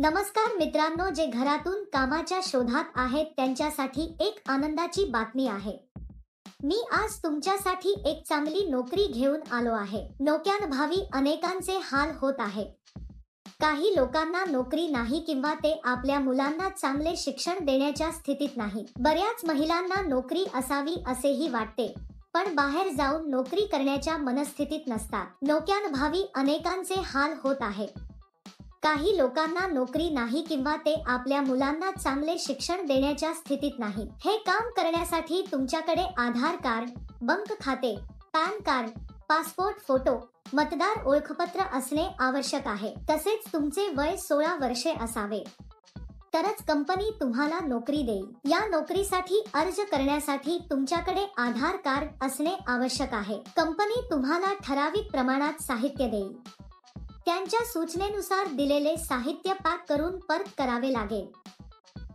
नमस्कार मित्रांनो, जे घरातून कामाच्या शोधात आहेत त्यांच्यासाठी एक आनंदाची बातमी आहे। मी आज तुमच्यासाठी एक चांगली नोकरी घेऊन आलो आहे। नोकऱ्यांअभावी अनेकांचे हाल होत आहे। काही लोकांना नोकरी नाही किंवा ते आपल्या मुलांना चांगले शिक्षण देण्याच्या स्थितीत नाही। बऱ्याच महिलांना नोकरी असावी असेही वाटते, पण बाहेर जाऊन नोकरी करण्याच्या मनस्थितीत नसतात। नोकऱ्यांअभावी अनेकांचे हाल होत आहे। काही लोकांना नोकरी नाही किंवा ते आपल्या मुलांना चांगले शिक्षण देण्याच्या स्थितीत नाही। हे काम करण्यासाठी तुमच्याकडे आधार कार्ड, बँक खाते, पॅन कार्ड, पासपोर्ट फोटो, मतदार ओळखपत्र असणे आवश्यक आहे। तसेच तुमचे वय 16 वर्षे असावे, तरच कंपनी तुम्हाला नोकरी देईल। या नोकरीसाठी अर्ज करण्यासाठी तुमच्याकडे आधार कार्ड असणे आवश्यक आहे। कंपनी तुम्हाला ठराविक प्रमाणात साहित्य देईल। त्यांच्या सूचनेनुसार दिलेले साहित्य पॅक करून परत करावे लागेल।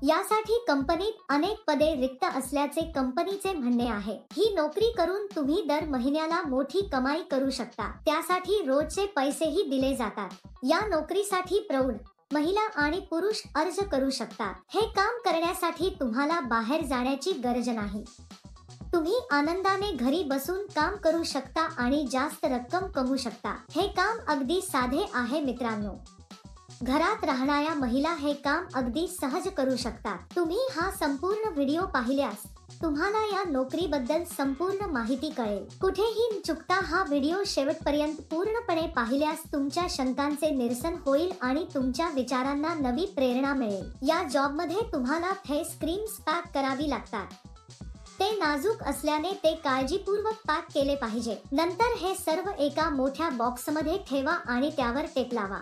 यासाठी कंपनीत अनेक पदे रिक्त असल्याचे कंपनीचे म्हणणे आहे। ही नोकरी करून तुम्ही दर महिन्याला मोठी कमाई करू शकता। त्यासाठी रोजचे पैसेही दिले जातात। या नोकरीसाठी प्रौढ, महिला आणि पुरुष अर्ज करू शकतात। हे काम करण्यासाठी तुम्हाला बाहेर जाण्याची गरज नाही। तुम्ही आनंदाने घरी बसून काम करू शकता आणि जास्त रक्कम कमवू शकता। हे काम अगदी साधे आहे मित्रांनो। घरात राहणाऱ्या महिला हे काम अगदी सहज करू शकतात। तुम्ही हा संपूर्ण व्हिडिओ पाहिल्यास तुम्हाला या नोकरीबद्दल संपूर्ण माहिती कळेल। कुठेही न चुकता हा व्हिडिओ शेवटपर्यंत पूर्णपणे पाहिल्यास तुमच्या शंकांचे निरसन होईल आणि तुमच्या विचारांना नवी प्रेरणा मिळेल। या जॉबमध्ये तुम्हाला फेस क्रीम्स पॅक करावी लागतात। ते नाजूक असल्याने ते काळजीपूर्वक पॅक केले पाहिजे। नंतर हे सर्व एका मोठ्या बॉक्समध्ये ठेवा आणि त्यावर टेप लावा।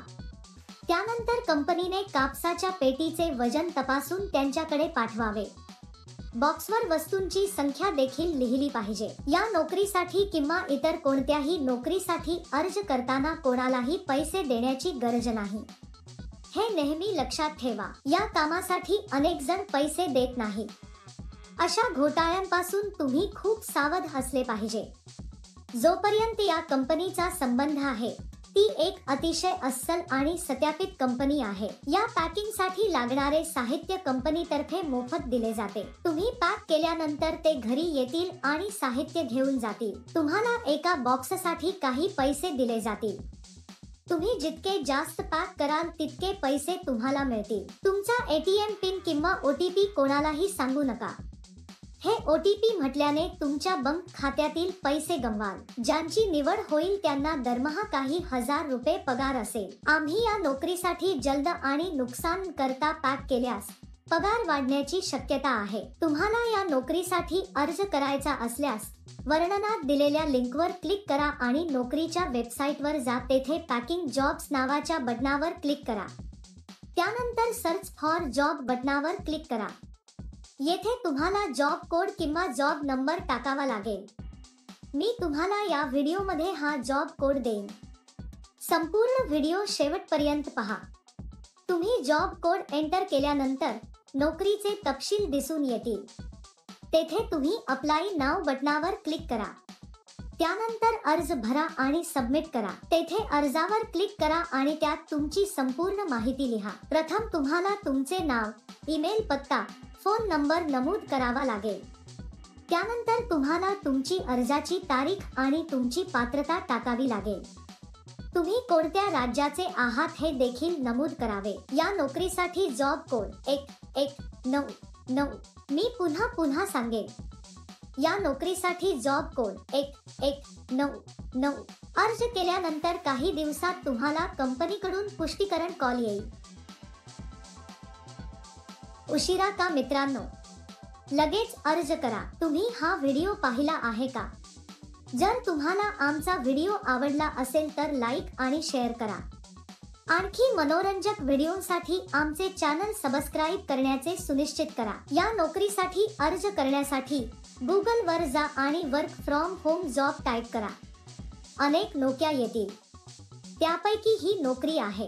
त्यानंतर कंपनीने कापसाच्या पेटीचे वजन तपासून त्यांच्याकडे पाठवावे। बॉक्सवर वस्तूंची संख्या देखील लिहिली पाहिजे। या नोकरीसाठी किंवा इतर कोणत्याही नोकरीसाठी अर्ज करताना कोणालाही पैसे देण्याची गरज नाही। हे नेहमी लक्षात ठेवा। या कामासाठी अनेक जण पैसे देत नाहीत। अशा घोटाळ्यांपासून तुम्ही खूप सावध असले पाहिजे। जोपर्यंत या कंपनीचा संबंध आहे, ती एक अतिशय अस्सल आणि सत्यापित कंपनी आहे। या पॅकिंगसाठी लागणारे साहित्य कंपनीतर्फे मोफत दिले जाते। तुम्ही पॅक केल्यानंतर ते घरी येतील आणि साहित्य घेऊन जातील। तुम्हाला एका बॉक्ससाठी काही पैसे दिले जातील। तुम्ही जितके जास्त पॅक कराल तितके पैसे तुम्हाला मिळतील। तुमचा ATM पिन किंवा OTP कोणालाही सांगू नका। हे OTP म्हटल्याने तुमच्या बँक खात्यातील पैसे गमवाल। ज्यांची निवड होईल त्यांना दरमहा काही हजार रुपये पगार असेल। आम्ही या नोकरीसाठी जलद आणि नुकसान करता पॅक केल्यास पगार वाढण्याची शक्यता आहे। तुम्हाला या नोकरीसाठी अर्ज करायचा असल्यास वर्णनात दिलेल्या लिंकवर क्लिक करा आणि नोकरीच्या वेबसाईटवर जा। तेथे पॅकिंग जॉब्स नावाच्या बटनावर क्लिक करा। त्यानंतर सर्च फॉर जॉब बटनावर क्लिक करा। येथे तुम्हाला जॉब कोड किंवा जॉब नंबर टाकावा लागेल। मी तुम्हाला या व्हिडिओमध्ये हा जॉब कोड देईन। संपूर्ण व्हिडिओ शेवटपर्यंत पहा। तुम्ही जॉब कोड एंटर केल्यानंतर नोकरीचे तपशील दिसून येतील। तेथे तुम्ही अप्लाय नाव बटनावर क्लिक करा। त्यानंतर अर्ज भरा आणि सबमिट करा। तेथे अर्जावर क्लिक करा आणि त्यात तुमची संपूर्ण माहिती लिहा। प्रथम तुम्हाला तुमचे नाव, ईमेल पत्ता, फोन नंबर नमूद करावा लागेल। त्यानंतर तुम्हाला तुमची अर्जाची तारीख आणि तुमची पात्रता टाकावी लागेल। तुम्ही कोणत्या राज्याचे आहात हे देखील नमूद करावे। या नोकरीसाठी जॉब कोड 1199। मी पुन्हा सांगेन। या नोकरीसाठी जॉब कोड 1199। अर्ज केल्यानंतर काही दिवसात तुम्हाला कंपनीकडून पुष्टीकरण कॉल येईल। उशिरा का मित्रांनो? लगेच अर्ज करा। तुम्ही हा व्हिडिओ पाहिला आहे का? जर तुम्हाला आमचा व्हिडिओ आवडला असेल तर लाईक आणि शेअर करा। आणखी मनोरंजक व्हिडिओसाठी आमचे चॅनल सबस्क्राईब करण्याचे सुनिश्चित करा। या नोकरीसाठी अर्ज करण्यासाठी Googleवर जा आणि work from home job type करा। अनेक नोकऱ्या येतील, त्यापैकी ही नोकरी आहे।